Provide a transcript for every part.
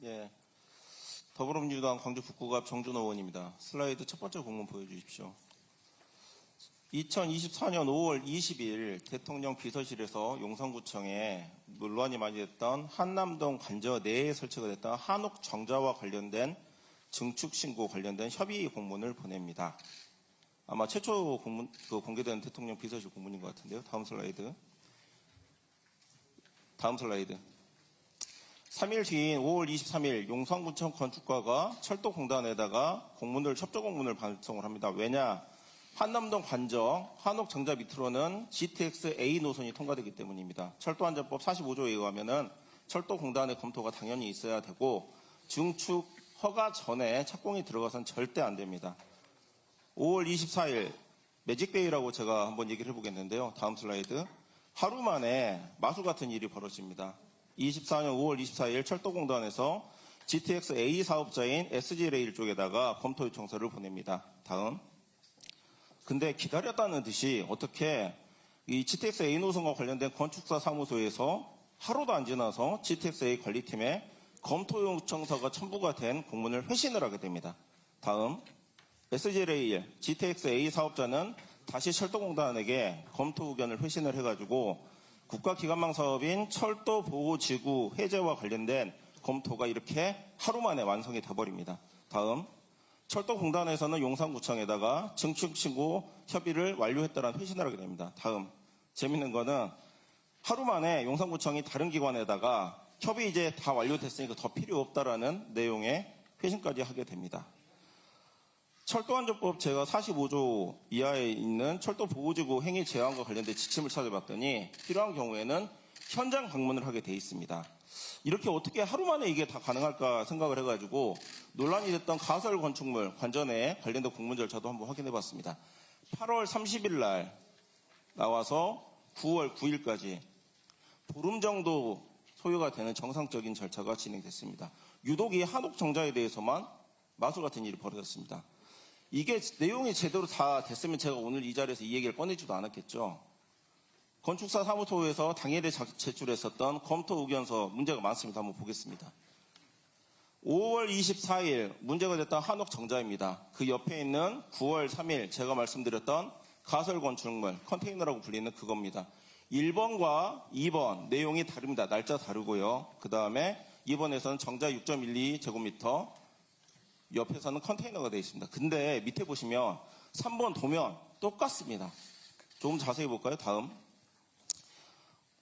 예, 더불어민주당 광주 북구갑 정준호 의원입니다. 슬라이드 첫 번째 공문 보여주십시오. 2024년 5월 20일 대통령 비서실에서 용산구청에 논란이 많이 됐던 한남동 관저 내에 설치가 됐던 한옥 정자와 관련된 증축 신고 관련된 협의 공문을 보냅니다. 아마 최초 공개된 대통령 비서실 공문인 것 같은데요. 다음 슬라이드. 3일 뒤인 5월 23일 용산구청 건축과가 철도공단에다가 협조 공문을 발송을 합니다. 왜냐? 한남동 관저 한옥 정자 밑으로는 GTX A 노선이 통과되기 때문입니다. 철도안전법 45조에 의하면은 철도공단의 검토가 당연히 있어야 되고 증축 허가 전에 착공이 들어가선 절대 안 됩니다. 5월 24일 매직데이라고 제가 한번 얘기를 해보겠는데요. 다음 슬라이드. 하루 만에 마술 같은 일이 벌어집니다. 24년 5월 24일 철도공단에서 GTX A 사업자인 SG레일 쪽에다가 검토 요청서를 보냅니다. 다음. 근데 기다렸다는 듯이 어떻게 이 GTX A 노선과 관련된 건축사 사무소에서 하루도 안 지나서 GTX A 관리팀에 검토 요청서가 첨부가 된 공문을 회신을 하게 됩니다. 다음. SG레일 GTX A 사업자는 다시 철도공단에게 검토 의견을 회신을 해가지고 국가기관망 사업인 철도보호지구 해제와 관련된 검토가 이렇게 하루 만에 완성이 돼버립니다. 다음. 철도공단에서는 용산구청에다가 증축신고 협의를 완료했다는 회신을 하게 됩니다. 다음. 재밌는 거는 하루 만에 용산구청이 다른 기관에다가 협의 이제 다 완료됐으니까 더 필요 없다라는 내용의 회신까지 하게 됩니다. 철도안전법 제가 45조 이하에 있는 철도보호지구 행위 제한과 관련된 지침을 찾아봤더니 필요한 경우에는 현장 방문을 하게 돼 있습니다. 이렇게 어떻게 하루 만에 이게 다 가능할까 생각을 해가지고 논란이 됐던 가설 건축물 관전에 관련된 공문 절차도 한번 확인해 봤습니다. 8월 30일 날 나와서 9월 9일까지 보름 정도 소요가 되는 정상적인 절차가 진행됐습니다. 유독 이 한옥 정자에 대해서만 마술 같은 일이 벌어졌습니다. 이게 내용이 제대로 다 됐으면 제가 오늘 이 자리에서 이 얘기를 꺼내지도 않았겠죠. 건축사 사무소에서 당일에 제출했었던 검토 의견서 문제가 많습니다. 한번 보겠습니다. 5월 24일 문제가 됐던 한옥 정자입니다. 그 옆에 있는 9월 3일 제가 말씀드렸던 가설 건축물 컨테이너라고 불리는 그겁니다. 1번과 2번 내용이 다릅니다. 날짜 다르고요. 그 다음에 2번에서는 정자 6.12제곱미터 옆에서는 컨테이너가 되어 있습니다. 근데 밑에 보시면 3번 도면 똑같습니다. 조금 자세히 볼까요? 다음.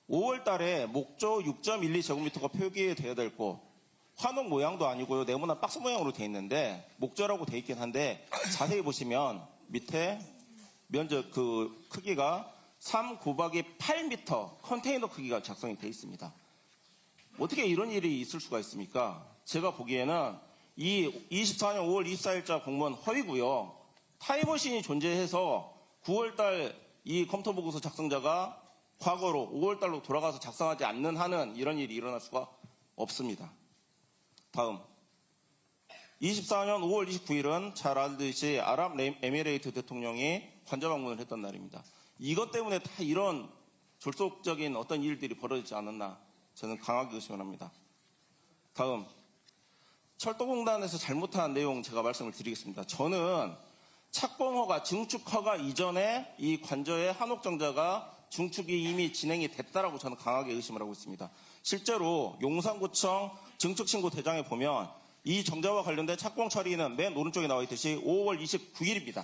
5월 달에 목조 6.12제곱미터가 표기돼야 될 곳. 환옥 모양도 아니고요. 네모난 박스 모양으로 되어 있는데 목조라고 되어 있긴 한데 자세히 보시면 밑에 면적 크기가 3 곱하기 8m 컨테이너 크기가 작성이 되어 있습니다. 어떻게 이런 일이 있을 수가 있습니까? 제가 보기에는 이 24년 5월 24일자 공문 허위고요. 타임머신이 존재해서 9월달 이 검토보고서 작성자가 과거로 5월달로 돌아가서 작성하지 않는 한은 이런 일이 일어날 수가 없습니다. 다음. 24년 5월 29일은 잘 알듯이 아랍에미레이트 대통령이 관저 방문을 했던 날입니다. 이것 때문에 다 이런 졸속적인 어떤 일들이 벌어지지 않았나 저는 강하게 의심을 합니다. 다음. 철도공단에서 잘못한 내용 제가 말씀을 드리겠습니다. 저는 착공허가, 증축허가 이전에 이 관저의 한옥정자가 증축이 이미 진행이 됐다라고 저는 강하게 의심을 하고 있습니다. 실제로 용산구청 증축신고 대장에 보면 이 정자와 관련된 착공 처리는 맨 오른쪽에 나와 있듯이 5월 29일입니다.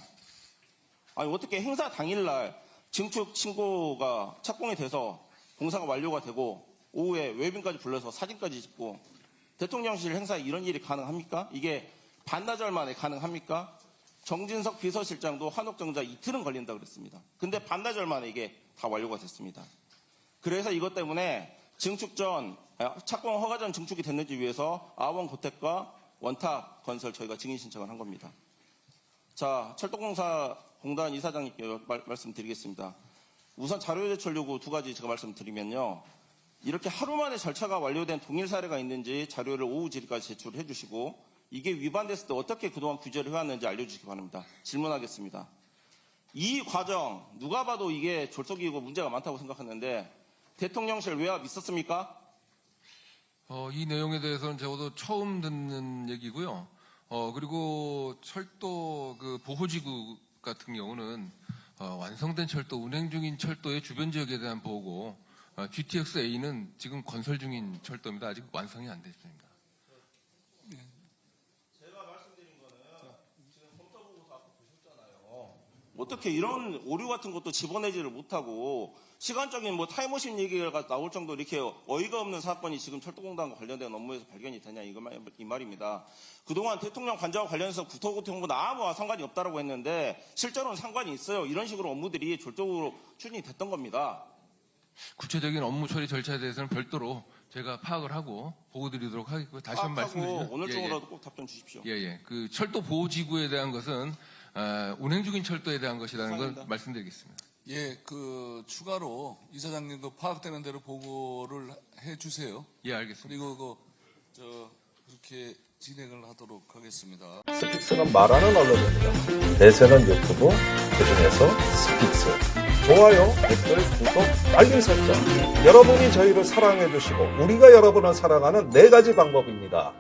아니 어떻게 행사 당일날 증축신고가 착공이 돼서 공사가 완료가 되고 오후에 외빈까지 불러서 사진까지 찍고 대통령실 행사에 이런 일이 가능합니까? 이게 반나절 만에 가능합니까? 정진석 비서실장도 한옥정자 이틀은 걸린다고 그랬습니다. 근데 반나절 만에 이게 다 완료가 됐습니다. 그래서 이것 때문에 착공 허가 전 증축이 됐는지 위해서 아원고택과 원탁 건설 저희가 증인 신청을 한 겁니다. 자, 철도공사 공단 이사장님께 말씀드리겠습니다. 우선 자료 제출 요구 두 가지 제가 말씀드리면요. 이렇게 하루 만에 절차가 완료된 동일 사례가 있는지 자료를 오후 질의까지 제출해 주시고 이게 위반됐을 때 어떻게 그동안 규제를 해왔는지 알려주시기 바랍니다. 질문하겠습니다. 이 과정 누가 봐도 이게 졸속이고 문제가 많다고 생각하는데 대통령실 외압 있었습니까? 이 내용에 대해서는 적어도 처음 듣는 얘기고요. 그리고 철도 그 보호지구 같은 경우는 완성된 철도, 운행 중인 철도의 주변 지역에 대한 보호고, GTX-A는 지금 건설 중인 철도입니다. 아직 완성이 안 됐습니다. 제가 말씀드린 거는 지금 검토보고서 아까 보셨잖아요. 어떻게 이런 오류 같은 것도 집어내지를 못하고 시간적인 뭐 타임머신 얘기가 나올 정도로 이렇게 어이가 없는 사건이 지금 철도공단과 관련된 업무에서 발견이 되냐 이 말입니다. 그동안 대통령 관저와 관련해서 국토교통부나 아무와 상관이 없다라고 했는데 실제로는 상관이 있어요. 이런 식으로 업무들이 졸적으로 추진이 됐던 겁니다. 구체적인 업무 처리 절차에 대해서는 별도로 제가 파악을 하고 보고드리도록 하겠고요. 다시 한번 말씀드리죠. 오늘 중으로라도 꼭 답변 주십시오. 그 철도 보호지구에 대한 것은 운행 중인 철도에 대한 것이라는 걸 말씀드리겠습니다. 추가로 이사장님도 파악되는 대로 보고를 해주세요. 알겠습니다. 그리고 그렇게 진행을 하도록 하겠습니다. 스픽스는 말하는 언론입니다. 대세는 유튜브, 그중에서 스픽스. 좋아요, 댓글, 구독, 알림 설정. 여러분이 저희를 사랑해 주시고 우리가 여러분을 사랑하는 4가지 방법입니다.